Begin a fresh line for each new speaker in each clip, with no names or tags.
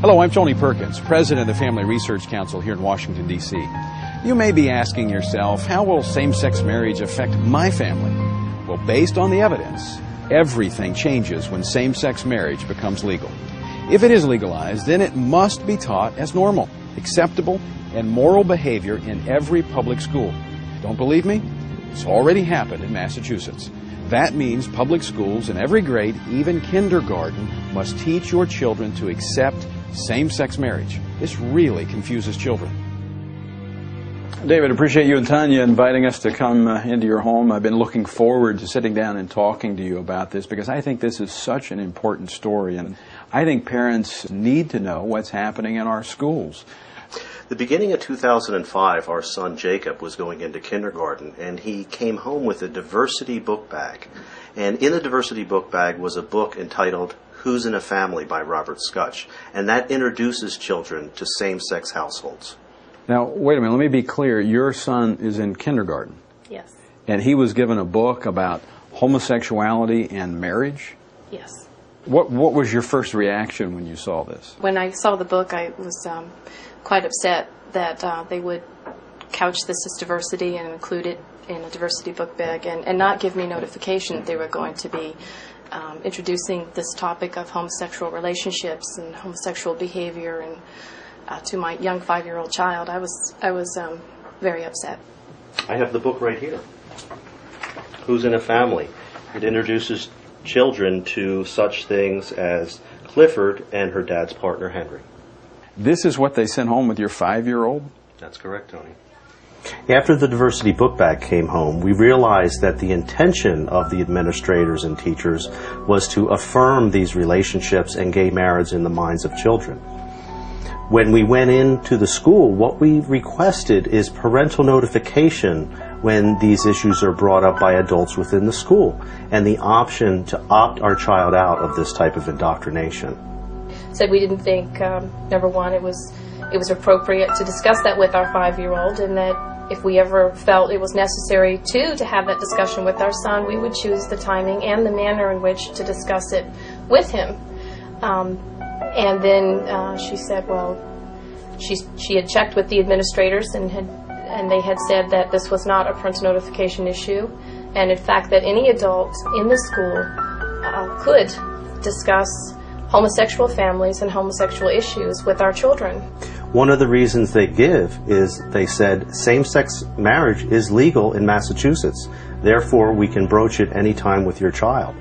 Hello, I'm Tony Perkins, President of the Family Research Council here in Washington, D.C. You may be asking yourself, how will same-sex marriage affect my family? Well, based on the evidence, everything changes when same-sex marriage becomes legal. If it is legalized, then it must be taught as normal, acceptable, and moral behavior in every public school. Don't believe me? It's already happened in Massachusetts. That means public schools in every grade, even kindergarten, must teach your children to accept same-sex marriage. This really confuses children.
David, appreciate you and Tanya inviting us to come into your home. I've been looking forward to sitting down and talking to you about this because I think this is such an important story, and I think parents need to know what's happening in our schools.
The beginning of 2005, our son Jacob was going into kindergarten, and he came home with a diversity book bag. And in the diversity book bag was a book entitled Who's in a Family by Robert Scutch, and that introduces children to same-sex households.
Now, wait a minute, let me be clear. Your son is in kindergarten.
Yes.
And he was given a book about homosexuality and marriage?
Yes.
What was your first reaction when you saw this?
When I saw the book, I was quite upset that they would couch this as diversity and include it in a diversity book bag and not give me notification that they were going to be introducing this topic of homosexual relationships and homosexual behavior and to my young 5-year-old child. I was very upset.
I have the book right here. Who's in a Family? It introduces children to such things as Clifford and her dad's partner, Henry.
This is what they sent home with your 5-year-old?
That's correct, Tony. After the diversity book bag came home, we realized that the intention of the administrators and teachers was to affirm these relationships and gay marriage in the minds of children. When we went into the school, what we requested is parental notification when these issues are brought up by adults within the school, and the option to opt our child out of this type of indoctrination.
Said we didn't think, number one, it was appropriate to discuss that with our 5-year-old, and that if we ever felt it was necessary to have that discussion with our son, we would choose the timing and the manner in which to discuss it with him. And then she said, well, she had checked with the administrators and they had said that this was not a parental notification issue, and in fact that any adult in the school could discuss homosexual families and homosexual issues with our children.
One of the reasons they give is they said same-sex marriage is legal in Massachusetts. Therefore, we can broach it anytime with your child.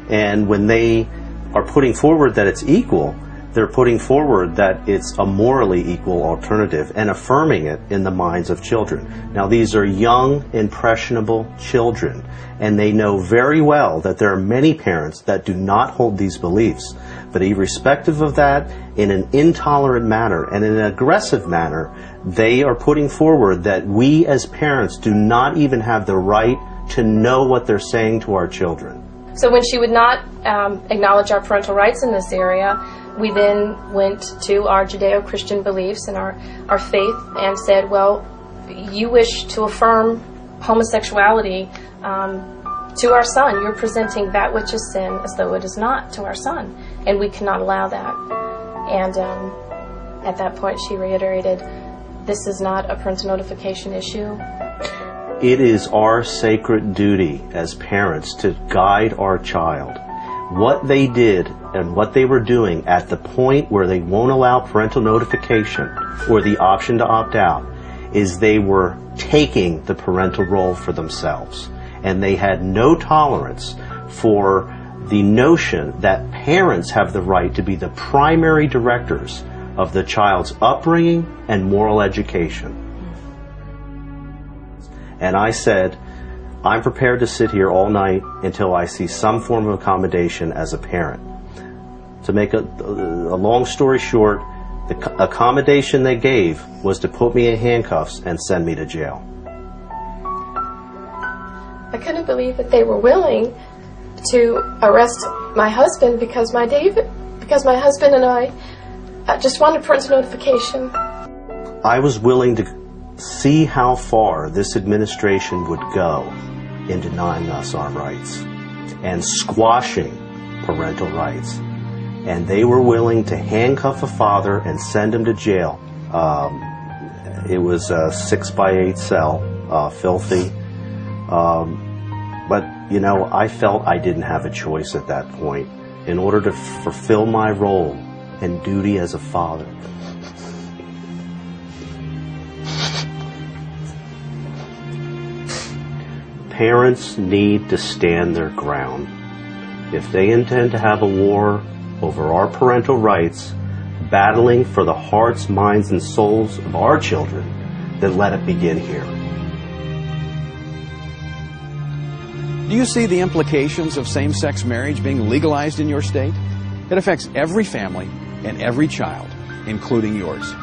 And when they are putting forward that it's equal, they're putting forward that it's a morally equal alternative and affirming it in the minds of children. Now, these are young, impressionable children, and they know very well that there are many parents that do not hold these beliefs. But irrespective of that, in an intolerant manner and in an aggressive manner, they are putting forward that we as parents do not even have the right to know what they're saying to our children.
So when she would not acknowledge our parental rights in this area, we then went to our Judeo-Christian beliefs and our faith and said, well, you wish to affirm homosexuality to our son. You're presenting that which is sin as though it is not to our son, and we cannot allow that. And at that point she reiterated, this is not a parental notification issue.
It is our sacred duty as parents to guide our child. What they did and what they were doing at the point where they won't allow parental notification or the option to opt out is they were taking the parental role for themselves. And they had no tolerance for the notion that parents have the right to be the primary directors of the child's upbringing and moral education. And I said, I'm prepared to sit here all night until I see some form of accommodation as a parent. To make a long story short, the accommodation they gave was to put me in handcuffs and send me to jail.
I couldn't believe that they were willing to arrest my husband because my husband and I just wanted parental notification.
I was willing to see how far this administration would go in denying us our rights and squashing parental rights. and they were willing to handcuff a father and send him to jail. It was a 6x8 cell, filthy. But, you know, I felt I didn't have a choice at that point in order to fulfill my role and duty as a father. Parents need to stand their ground. If they intend to have a war over our parental rights, battling for the hearts, minds, and souls of our children, then let it begin here.
Do you see the implications of same-sex marriage being legalized in your state? It affects every family and every child, including yours.